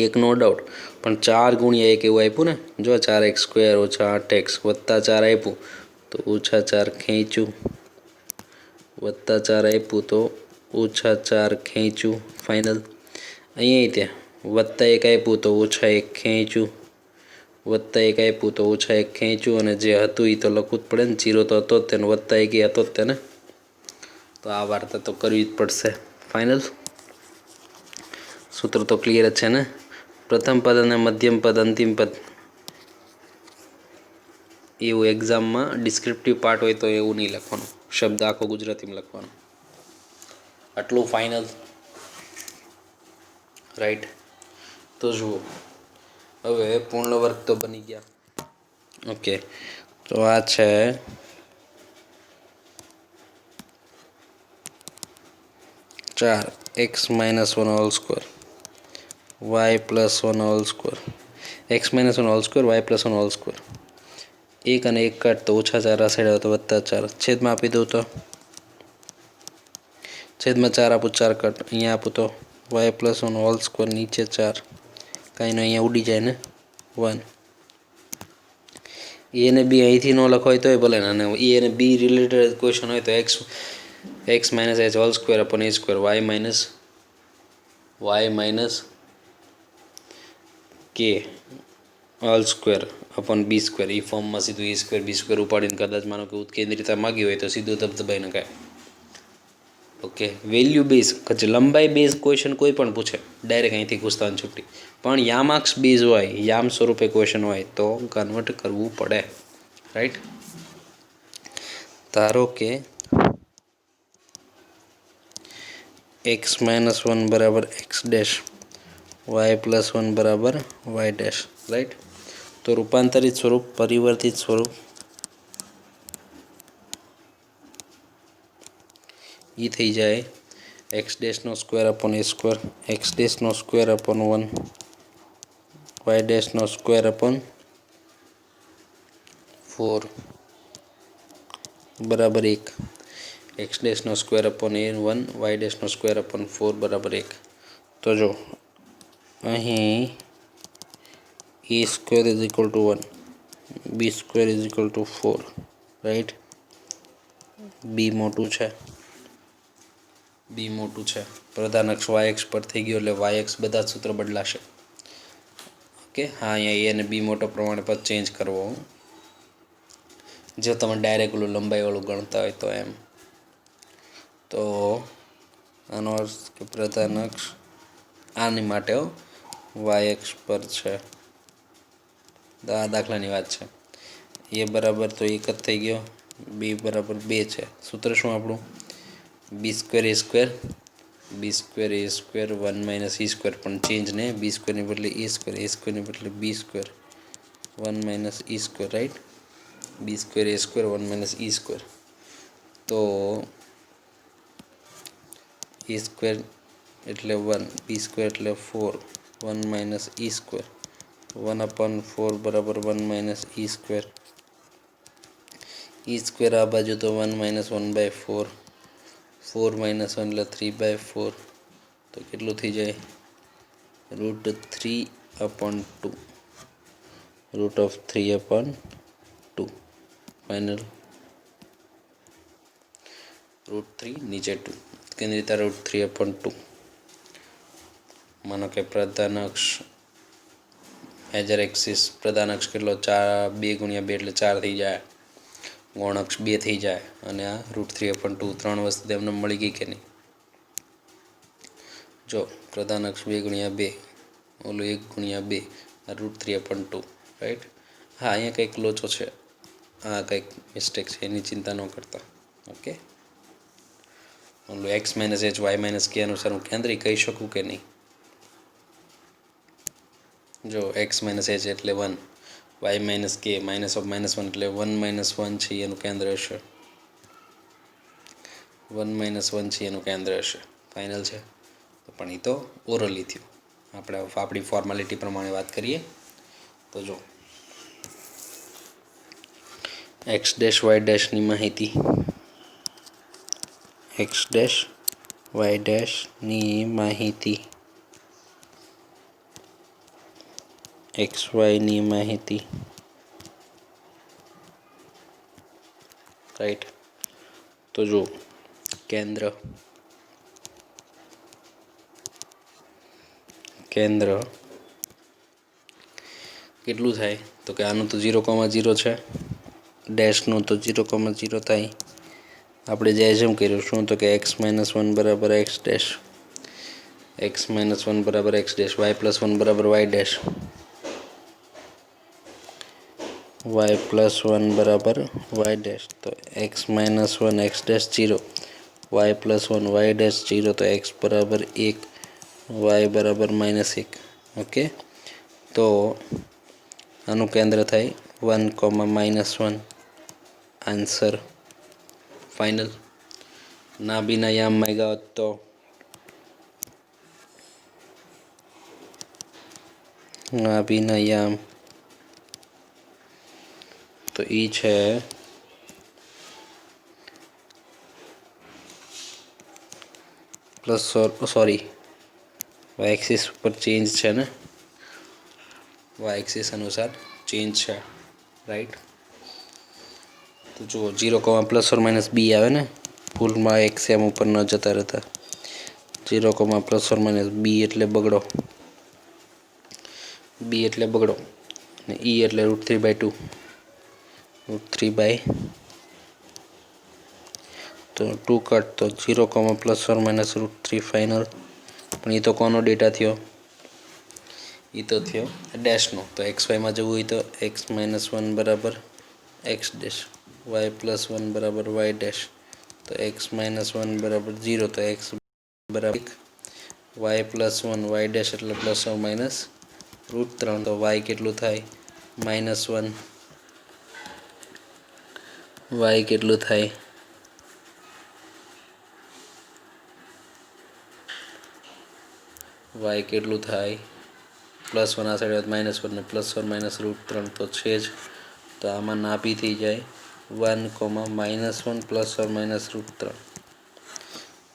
એક નો ડાઉટ, પણ 4 ગુણ્યા 1 એવું આપ્યું ને, જો 4x² ઓછા 8x +4 આપ્યું તો -4 ખેંચ્યું, +4 આપ્યું તો -4 ખેંચ્યું ફાઇનલ. અહીંયા ત્યાં +1 આપ્યું તો -1 ખેંચ્યું, +1 આપ્યું તો -1 ખેંચ્યું, અને જે હતું એ તો લખવું જ પડે ને, 0 તો હતો જ તેને, +1 હતો જ તેને. તો આ વાર્તા તો કરવી જ પડશે ફાઇનલ. સૂત્ર તો ક્લિયર જ છે ને. પ્રથમ પદ અને મધ્યમ પદ અંતિમ પદ એવું એક્ઝામમાં ડિસ્ક્રિપ્ટિવ પાર્ટ હોય તો એવું નહીં લખવાનું, શબ્દ આખો ગુજરાતીમાં લખવાનો. આટલું ફાઇનલ રાઈટ. તો જુઓ હવે પૂર્ણ વર્ગ તો બની ગયા. ઓકે, તો આ છે ચાર x-1² y+1², x-1² y+1². 1 અને 1 કાઢ તો -4 આ સાઈડ આવે તો +4, છેદમાં આપી દઉં તો છેદમાં 4 આપું, 4 કાઢ અહીંયા આપું તો y+1² નીચે 4, કાંઈ ન અહીંયા ઉડી જાય ને 1. એ અને બી અહીંથી ન લખવાય તોય ભલે ને, અને એ અને બી રિલેટેડ ક્વેશ્ચન હોય તો x-h² y-k² એ ફોર્મમાં સીધું a²b² ઉપાડીને કદાચ માનો કે ઉત્કેન્દ્રિતા માગી હોય તો સીધું ધબધબાઈ નખાય. ઓકે, વેલ્યુ બેઝ, લંબાઈ બેઝ ક્વેશ્ચન કોઈ પણ પૂછે ડાયરેક્ટ અહીંથી પૂછતાની છૂટી, પણ યામાર્ક્સ બેઝ હોય, યામ સ્વરૂપે ક્વેશ્ચન હોય તો કન્વર્ટ કરવું પડે રાઈટ. ધારો કે x-1 બરાબર x ડેશ, y+1 બરાબર y ડેશ રાઈટ. તો રૂપાંતરિત સ્વરૂપ, પરિવર્તિત સ્વરૂપ એ થઈ જાય x²/a², x²/1, y²/4 બરાબર 1, x²/a1, y²/4 બરાબર 1. તો જો અહીં a² = 1, b² = 4 રાઈટ. બી મોટું છે, પ્રધાન અક્ષ y અક્ષ પર થઈ ગયો એટલે y અક્ષ બધા જ સૂત્ર બદલાશે. ઓકે, હા અહીંયા એ અને બી મોટો પ્રમાણે પદ ચેન્જ કરવો, જો તમે ડાયરેક્ટ ઓલું લંબાઈવાળું ગણતા હોય તો એમ. તો આનો અર્થ કે પ્રધાન અક્ષ આની માટે y અક્ષ પર છે, દાખલાની વાત છે. એ બરાબર તો 1 જ થઈ ગયો, બી બરાબર 2 છે. સૂત્ર શું આપણું? b²a², 1 - e², પણ ચેન્જ ને, b² ની બદલે a² ની બદલે b², 1 - e² right. b²a² 1 - e². તો a² એટલે 1, b² એટલે 4, 1 - e², 1/4 બરાબર 1 - e². e² આ બાજુ તો 1 - 1/4, 4 - 1 એટલે 3/4, તો કેટલું થઈ જાય? √3/2, √3/2 ફાઇનલ. √3 નીચે 2, કેન્દ્રિતા √3/2. માનો કે પ્રધાન અક્ષ મેજર એક્સિસ, પ્રધાન અક્ષ કેટલો? 2 × 2 એટલે 4 થઈ જાય, ગૌણ અક્ષ 2 થઈ જાય, અને આ √3/2, 3 વસ્તુ તેમને મળી ગઈ કે નહીં? જો પ્રધાન અક્ષ 2 × 2, ઓલું 1 × 2, √3/2, રાઈટ. હા, અહીંયા કંઈક લોચો છે, હા કંઈક મિસ્ટેક છે, એની ચિંતા ન કરતા. ઓકે, ઓલું x - h y - k અનુસાર હું કેન્દ્રી કહી શકું કે નહીં? જો x - h એટલે 1, y - k -1 એટલે 1 - 1 છે એનું કેન્દ્ર હશે. 1 - 1 છે એનું કેન્દ્ર હશે. ફાઇનલ છે. પણ એ તો ઓરલી થયું. આપણે આપણી ફોર્માલિટી પ્રમાણે વાત કરીએ તો જો x' y' ની માહિતી, x' y' ની માહિતી, xy ની માહિતી, રાઈટ. તો જો કેન્દ્ર કેટલું થાય? તો કે આનું તો 0,0 છે, ડેશનું તો 0,0 થાય. આપણે જે જેમ કર્યું શું તો કે x - 1 બરાબર x', x - 1 બરાબર x', y + 1 બરાબર y', y + 1 બરાબર y'. તો x - 1 x' 0, y + 1 y' 0, તો x બરાબર 1, y બરાબર -1. ઓકે, તો આનું કેન્દ્ર થાય 1, -1. Answer final. નાભિના યામ માંગ્યા હોત તો નાભિના યામ તો એ છે પ્લસ, સોરી વાય એક્સિસ ઉપર ચેન્જ છે ને, વાય એક્સિસ અનુસાર ચેન્જ છે, રાઈટ. તો જુઓ 0, ± b આવે ને, ભૂલમાં એક સેમ ઉપર ન જતા રહેતા. 0, ± b એટલે બગડો, b એટલે બગડો, ને e એટલે √3/2, √3/, તો 2 કટ, તો 0, ± √3 ફાઇનલ. પણ એ તો કોનો ડેટા થયો? એ તો થયો ડેશનો. તો XY જવું હોય તો x - 1 બરાબર x', y + 1 બરાબર y'. તો x - 1 બરાબર 0, તો x બરાબર 1, y + 1 y' એટલે ±√3. તો y કેટલું થાય? -1. y કેટલું થાય? y કેટલું થાય? +1 આ સાઈડ -1 ને ±√3 તો છે જ. તો આમાં નાભી થઈ જાય 1, -1 ±√3,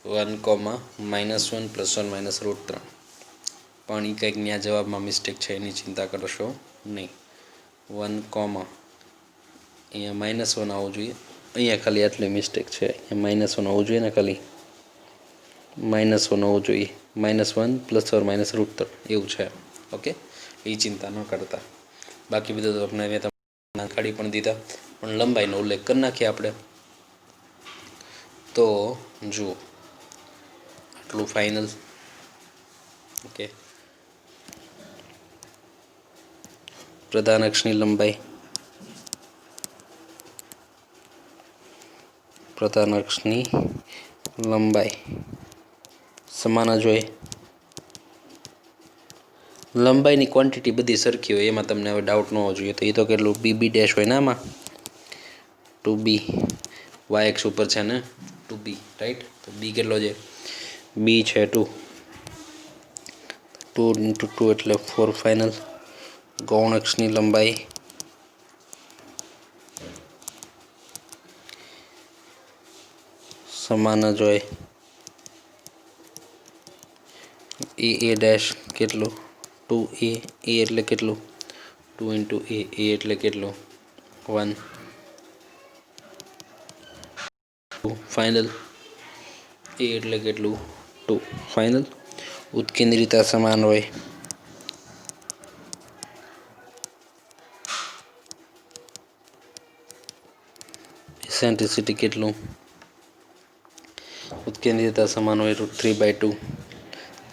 1, -1 ±√3. પણ એ કંઈક ત્યાં જવાબમાં મિસ્ટેક છે, એની ચિંતા કરશો નહીં. 1, અહીંયા -1 આવવું જોઈએ, અહીંયા ખાલી આટલી મિસ્ટેક છે. અહીંયા -1 આવવું જોઈએ ને, ખાલી -1 હોવું જોઈએ. -1 ± √3 એવું છે. ઓકે, એ ચિંતા ન કરતા. બાકી બધું તો આપણે મેં કાઢી પણ દીધા, પણ લંબાઈનો ઉલ્લેખ કરી નાખીએ આપણે. તો જુઓ આટલું ફાઇનલ. ઓકે, પ્રધાન અક્ષની લંબાઈ, પ્રધાન અક્ષની લંબાઈ સમાન જ હોય. લંબાઈની ક્વોન્ટિટી બધી સરખી હોય, એમાં તમને હવે ડાઉટ ન હોવો જોઈએ. તો એ તો કેટલું BB' હોય ને આમાં, 2b, વાય એક્સ ઉપર છે ને 2b, રાઈટ. તો b કેટલો છે? b છે 2, 2 × 2 એટલે 4 ફાઇનલ. ગૌણ અક્ષની લંબાઈ સમાન જ હોય. a કેટલું? 2a, a એટલે કેટલું? 2 × a એટલે કેટલું? 1, 2 ફાઇનલ. a એટલે કેટલું? 2 ફાઇનલ. ઉત્કેન્દ્રિતા સમાન હોય. એસેન્ટ્રિસિટી કેટલું? ઉત્કેન્દ્રિતા સમાન હોય, √3/2.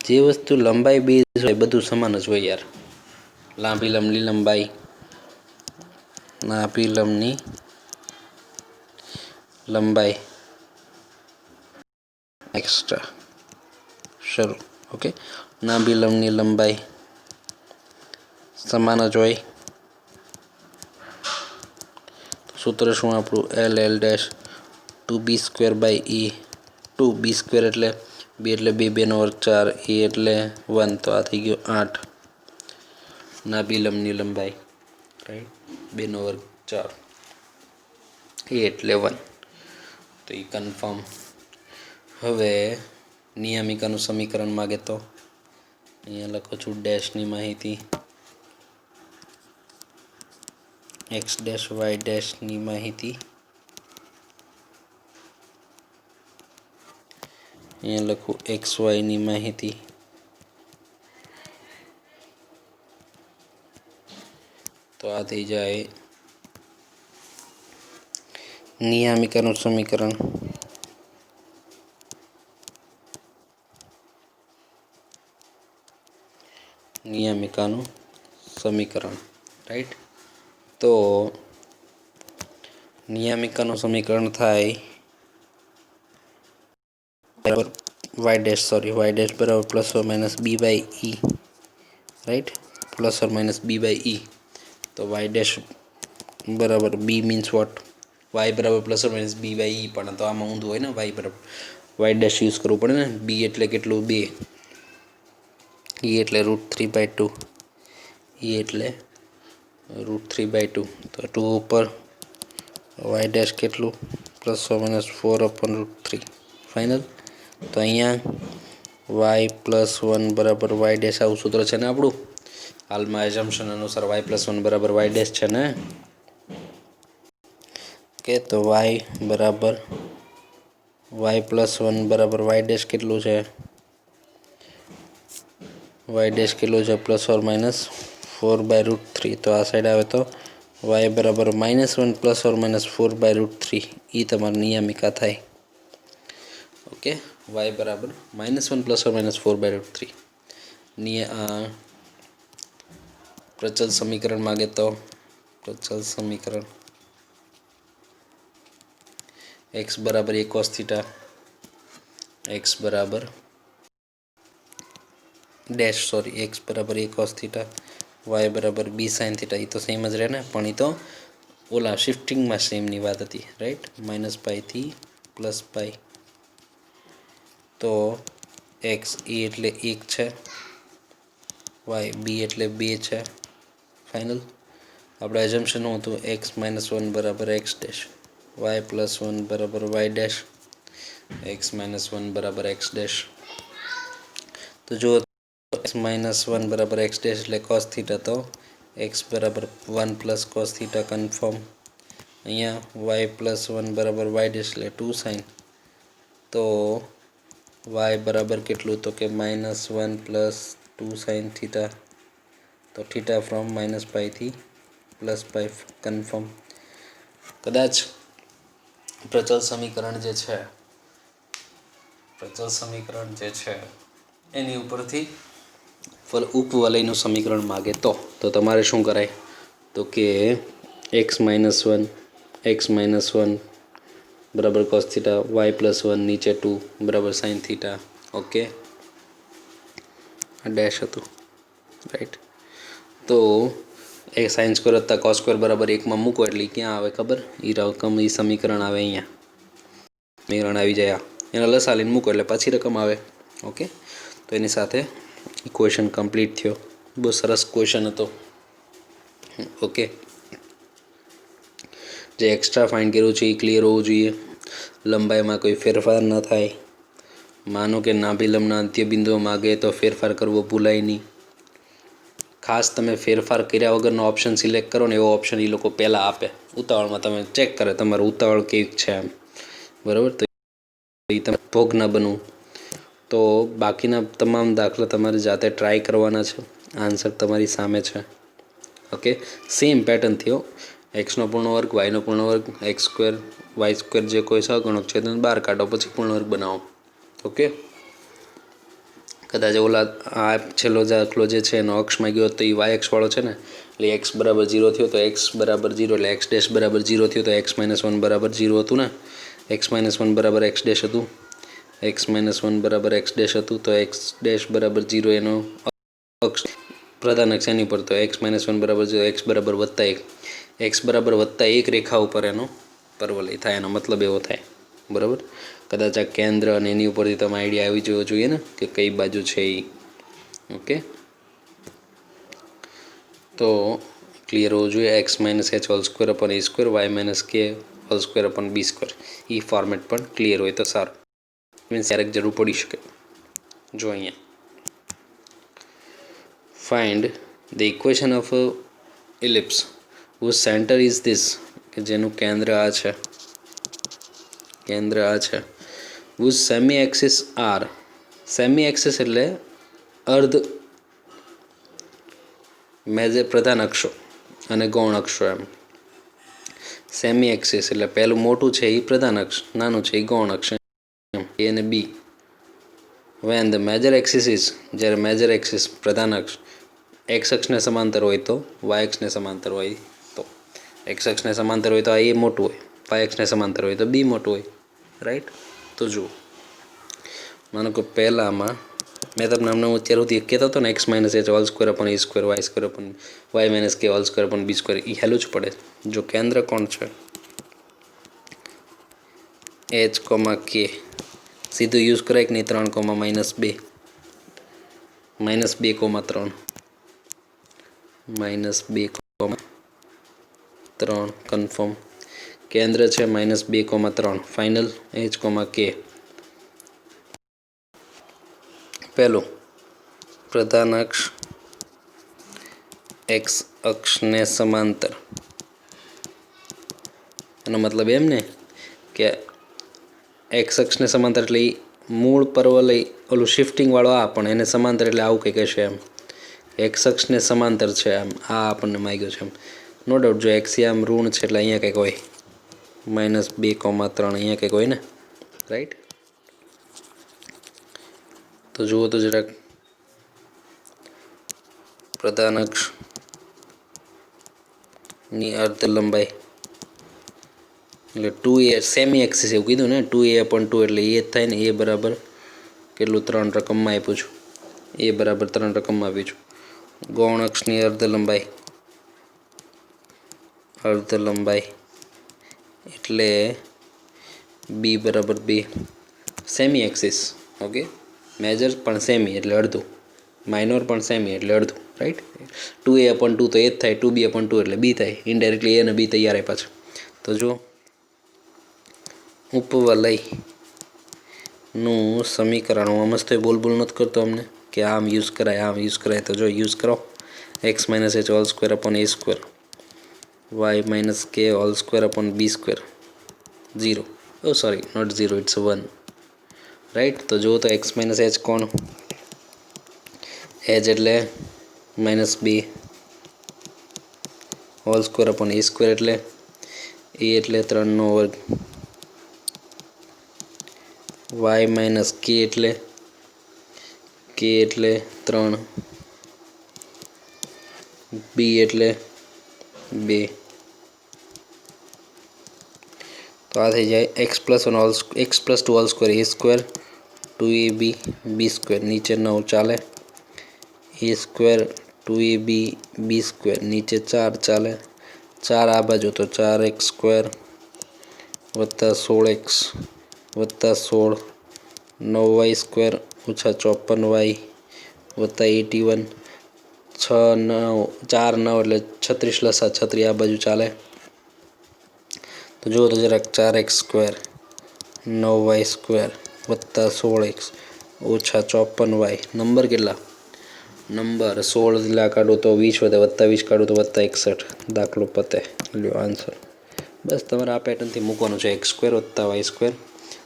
જે વસ્તુ લંબાઈ બેઝ હોય બધું સમાન જ હોય યાર. નાભિલંબની લંબાઈ, નાભિલંબની લંબાઈ એક્સ્ટ્રા શરૂ. ઓકે, નાભિલંબની લંબાઈ સમાન જ હોય. સૂત્ર શું આપણું? L L dash 2b² by e. 2b² એટલે 2 એટલે 2, 2 નો વર્ગ 4, e એટલે 1, તો આ થઈ ગયો 8. નાભિલંબની લંબાઈ, રાઈટ, 2 નો વર્ગ 4, એ એટલે 1, તો એ કન્ફર્મ. હવે નિયમિકાનું સમીકરણ માગે તો અહીંયા લખું છું ડેશની માહિતી, એક્સ ડેશ વાય ડેશની માહિતી, અહીંયા લખું એક્સ વાયની માહિતી, તો આ થઈ જાય નિયામિકાનું સમીકરણ. નિયામિકાનું સમીકરણ, રાઈટ. તો નિયામિકાનું સમીકરણ થાય બરાબર વાય ડેશ બરાબર plus or minus b by e, right, plus or minus b by e. તો વાય ડેશ બરાબર બી મીન્સ વોટ? વાય બરાબર plus or minus b by e, પણ તો આમાં ઊંધું હોય ને, વાય બરાબર વાય ડેશ યુઝ કરવું પડે ને. બી એટલે કેટલું? 2, ઈ એટલે √3/2, ઈ એટલે √3/2, તો 2 ઉપર વાય ડેશ કેટલું? Plus or minus 4/√3, final. તો અહીંયા વાય પ્લસ 1 બરાબર વાય ડેશ, આવું સૂત્ર છે ને આપણું. હાલમાં એઝમ્પશન અનુસાર વાય પ્લસ 1 બરાબર વાય ડેશ છે ને. ઓકે, તો વાય બરાબર વાય પ્લસ 1 બરાબર વાય ડેશ કેટલું છે? વાય ડેશ કેટલું છે? Plus or minus 4/√3. તો આ સાઈડ આવે તો વાય બરાબર -1 પ્લસ ઓર માઇનસ 4/√3, એ તમારી નિયમિકા થાય. ઓકે, વાય બરાબર -1 પ્લસ ઓર માઇનસ 4/√3. પ્રચલ સમીકરણ માગે તો પ્રચલ સમીકરણ એક્સ બરાબર a cos થીટા, એક્સ બરાબર એક્સ બરાબર a cos થીટા, વાય બરાબર b sin થીટા. એ તો સેમ જ રહે ને, પણ એ તો ઓલા શિફ્ટિંગમાં સેમની વાત હતી, રાઈટ. -π થી +π. તો એક્સ એ એટલે 1 છે, વાય બી એટલે 2 છે, ફાઇનલ. આપણે એઝમ્પશન શું હતું? એક્સ -1 બરાબર એક્સ ડેશ, વાય પ્લસ 1 બરાબર વાય ડેશ, એક્સ -1 બરાબર એક્સ ડેશ. તો જો એક્સ -1 બરાબર એક્સ ડેશ એટલે કોસ થીટા, તો એક્સ બરાબર 1 પ્લસ કોસ થીટા કન્ફર્મ. અહીંયા વાય પ્લસ 1 બરાબર વાય ડેશ એટલે 2 સાઇન. તો વાય બરાબર કેટલું? તો કે -1 પ્લસ 2 સાઇન થીટા. તો થીટા ફ્રોમ -π થી +π કન્ફર્મ. કદાચ પ્રચલ સમીકરણ જે છે એની ઉપરથી ઉપવલયનું સમીકરણ માગે તો તમારે શું કરાય? તો કે એક્સ -1 બરાબર કોસ થીટા, વાય પ્લસ 1 નીચે 2 બરાબર સાઇન થીટા. ઓકે, આ ડેશ હતું, રાઈટ. તો એ સાઇન સ્ક્વેર વત્તા કોસ સ્ક્વેર બરાબર 1માં મૂકો એટલે ક્યાં આવે ખબર? એ સમીકરણ આવે અહીંયા, સમીકરણ આવી જાય. એના લસા લઈને મૂકો એટલે પાછી રકમ આવે. ઓકે, તો એની સાથે ઇક્વેશન કમ્પ્લીટ થયો. બહુ સરસ ક્વેશ્ચન હતો. ઓકે, જે એક્સ્ટ્રા ફાઇન્ડ કર્યું છે એ ક્લિયર હોવું જોઈએ. લંબાઈમાં કોઈ ફેરફાર ન થાય. માનો કે નાભિલંબના અંત્યબિંદુઓ માગે તો ફેરફાર કરવો ભૂલાય નહીં. ખાસ તમે ફેરફાર કર્યા વગરનો ઓપ્શન સિલેક્ટ કરો ને, એવો ઓપ્શન એ લોકો પહેલાં આપે. ઉતાવળમાં તમે ચેક કરે તમારું ઉતાવળ કેવી છે એમ, બરાબર. તો એ તમે ભોગ ન બનવું. તો બાકીના તમામ દાખલા તમારે જાતે ટ્રાય કરવાના છે. આન્સર તમારી સામે છે. ઓકે, સેમ પેટર્ન થયો. એક્સનો પૂર્ણ વર્ગ, વાયનો પૂર્ણ વર્ગ, એક્સ સ્ક્વેર, વાય સ્ક્વેર, જે કોઈ સહગુણક છે તેને બહાર કાઢો, પછી પૂર્ણ વર્ગ બનાવો. ઓકે, કદાચ ઓલા આ છેલ્લો દાખલો જે છે એનો અક્ષમાં ગયો તો એ વાય અક્ષવાળો છે ને, એટલે એક્સ બરાબર 0 થયો તો એક્સ બરાબર 0 એટલે એક્સ ડેશ બરાબર 0 થયો તો એક્સ માઇનસ 1 બરાબર 0 હતું ને, એક્સ માઇનસ 1 બરાબર એક્સ ડેશ હતું, એક્સ માઇનસ 1 બરાબર એક્સ ડેશ હતું, તો એક્સ ડેશ બરાબર 0 એનો અક્ષ પ્રધાન અક્ષ એની પર, તો એક્સ માઇનસ 1 બરાબર 0, એક્સ બરાબર +1, એક્સ બરાબર +1 રેખા ઉપર એનો પરવલય થાય, એનો મતલબ એવો થાય, બરાબર. કદાચ આ કેન્દ્ર અને એની ઉપરથી તમે આઈડિયા આવી જવો જોઈએ ને કે કઈ બાજુ છે એ. ઓકે, તો ક્લિયર હોવું જોઈએ. X minus h whole square upon a square, y minus k whole square upon b square, એ ફોર્મેટ પણ ક્લિયર હોય તો સારું, મીન્સ ક્યારેક જરૂર પડી શકે. જો અહીંયા find the equation of ellipse whose center is this, કે જેનું કેન્દ્ર આ છે, કેન્દ્ર આ છે, whose semi axis are, semi axis એટલે અર્ધ મેજર પ્રધાન અક્ષો અને ગૌણ અક્ષો એમ. સેમી એક્સિસ એટલે પહેલું મોટું છે એ પ્રધાન અક્ષ, નાનું છે એ ગૌણ અક્ષ એમ, એ અને b. When the major axis is, જ્યારે મેજર એક્સિસ પ્રધાન અક્ષ એક્સ અક્ષને સમાંતર હોય તો વાય અક્ષને સમાંતર હોય તો, એક્સ અક્ષને સમાંતર હોય તો આ એ મોટું હોય, વાય અક્ષને સમાંતર હોય તો બી મોટું હોય, રાઈટ. તો જુઓ, માનો કે પહેલામાં મેં તમને હમણાં અત્યાર સુધી કહેતો હતો ને x minus h whole square upon a square, y square upon y minus k whole square upon b square, એ હેલું જ પડે. જો કેન્દ્ર કોણ છે h k, સીધું યુઝ કરાય કે નહીં, 3, -2, -2, -2, -3 કન્ફર્મ. કેન્દ્ર છે -2, 3 ફાઇનલ, h, k. પહેલું પ્રધાન અક્ષ એક્સ અક્ષને સમાંતર, એનો મતલબ એમ ને કે એક્સ અક્ષને સમાંતર એટલે મૂળ પરવલય ઓલું શિફ્ટિંગ વાળો આ, પણ એને સમાંતર એટલે આવું કંઈક હશે એમ. એક્સ અક્ષને સમાંતર છે આમ, આ આપણને માગ્યું છે એમ. નો ડાઉટ, જો એક્સ આમ ઋણ છે એટલે અહીંયા કંઈક હોય, -2, 3 અહીંયા કંઈક હોય ને, રાઈટ. તો જુઓ તો જરાક, પ્રધાન અક્ષની અર્ધ લંબાઈ એટલે 2a, સેમી એક્સિસ એવું કીધું ને, 2a/2 એટલે એ જ થાય ને, એ બરાબર કેટલું 3 રકમમાં આપ્યું છું, એ બરાબર 3 રકમમાં આપ્યું છું. ગૌણ અક્ષની અર્ધ લંબાઈ એટલે b બરાબર 2, સેમી એક્સિસ. ઓકે, મેજર પણ સેમી એટલે અડધું, માઇનોર પણ સેમી એટલે અડધું, રાઈટ. 2a/2 તો એ જ થાય, 2b/2 એટલે b થાય, ઇનડાયરેક્ટલી a અને b તૈયાર આપ્યા છે. તો જો ઉપવલયનું સમીકરણ, હું મસ્ત બોલ નથી કરતો અમને કે આમ યુઝ કરાય, આમ યુઝ કરાય. તો જો યુઝ કરો, x minus h whole square upon a square, y minus k whole square upon b square, 0, oh sorry not 0, it's 1, right. તો જુઓ તો એક્સ માઇનસ h કોણ, h એટલે -2 whole square upon a square એટલે a એટલે 3/2, Y minus k એટલે 3, બી એટલે 2. તો આ થઈ જાય x+2 whole square a square, 2ab b square, નીચે 9 ચાલે, a square 2ab b square, નીચે 4 ચાલે, 4 આ બાજુ તો 4x સ્ક્વેર વત્તા 16x વત્તા 16, 9y સ્ક્વેર ઓછા 54y વત્તા 81, 6, 9, 4, 9 એટલે 36 લસા 36 આ બાજુ ચાલે. તો જુઓ તો જરાક, 4x સ્ક્વેર 9y સ્ક્વેર વત્તા 16x ઓછા 54y, નંબર કેટલા, નંબર 16 લા કાઢો તો 20 વધે, વત્તા 20 કાઢો તો વત્તા 61, દાખલો પતે. લ્યો આન્સર. બસ તમારે આ પેટર્નથી મૂકવાનું છે, એક્સ સ્ક્વેર વત્તા વાય સ્ક્વેર,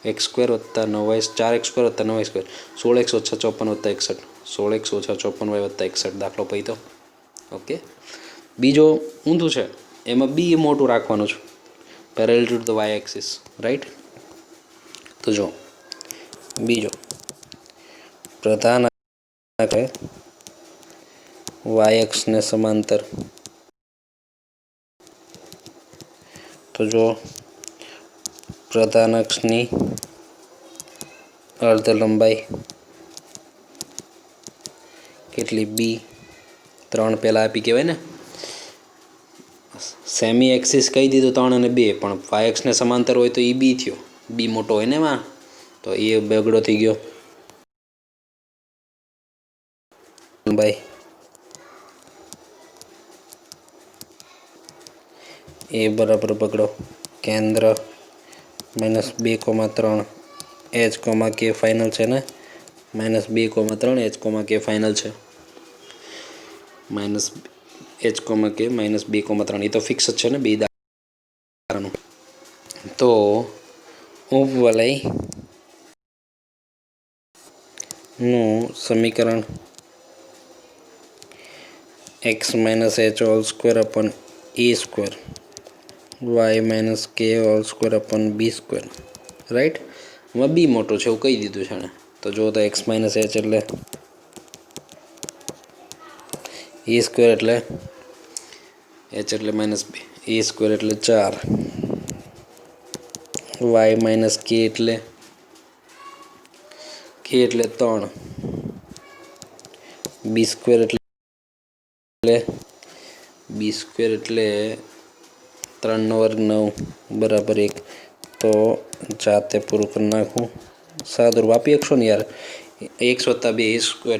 એક્સ સ્ક્વેર વત્તા 9y, 4x સ્ક્વેર વત્તા 9y સ્ક્વેર, 16x ઓછા 54 વત્તા 61, 16x ઓછા 54y વત્તા 61, દાખલો પૈતો. ઓકે, બીજો ઊંધું છે, એમાં બી મોટું રાખવાનું છે, parallel to the y axis, right. તો જો બીજો પ્રધાન વાય અક્ષને સમાંતર. તો જો પ્રધાન અક્ષની અર્ધ લંબાઈ કેટલી બી 3 પહેલાં આપી કહેવાય ને. સેમી એક્સિસ કહી દીધું 3 અને 2, પણ વાય અક્ષને સમાંતર હોય તો એ બી થયો. બી મોટો હોય ને એમાં, તો એ બગડો થઈ ગયો લંબાઈ. એ બરાબર બગડો કેન્દ્ર -2,3 એચ કે ફાઇનલ છે ને, -2,3 એચ કે ફાઇનલ છે. -H, કે -2,3 એ તો ફિક્સ જ છે ને બે દાખલાનું. તો ઉપવલયનું સમીકરણ x - h² y - k² right. એમાં બી મોટો છે એવું કહી દીધું છે ને. તો જો તો x - h એટલે e² એટલે h એટલે -2, e² એટલે 4, y - k એટલે 3, b² એટલે 3 નો વર્ગ 9 બરાબર 1. તો જાતે પૂરું કરી નાખું. સાદુરૂપ આપી શકશો ને યાર. x + 2 a²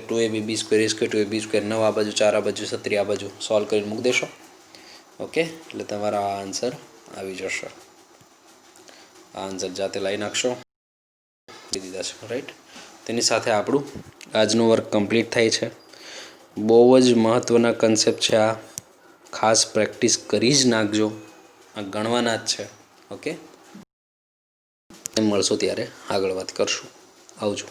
2ab b² a² 2ab 9 આ બાજુ 4 આ બાજુ 36 આ બાજુ સોલ્વ કરીને મૂકી દેશો. ઓકે, એટલે તમારા આ આન્સર આવી જશે. આ આન્સર જાતે લાવી નાખશો. દીધા છે રાઈટ. તેની સાથે આપણું આજનું વર્ક કમ્પ્લીટ થાય છે. બહુ જ મહત્ત્વના કન્સેપ્ટ છે આ. ખાસ પ્રેક્ટિસ કરી જ નાખજો. આ ગણવાના જ છે. ઓકે, મળશું ત્યારે આગળ વાત કરશું. આવજો.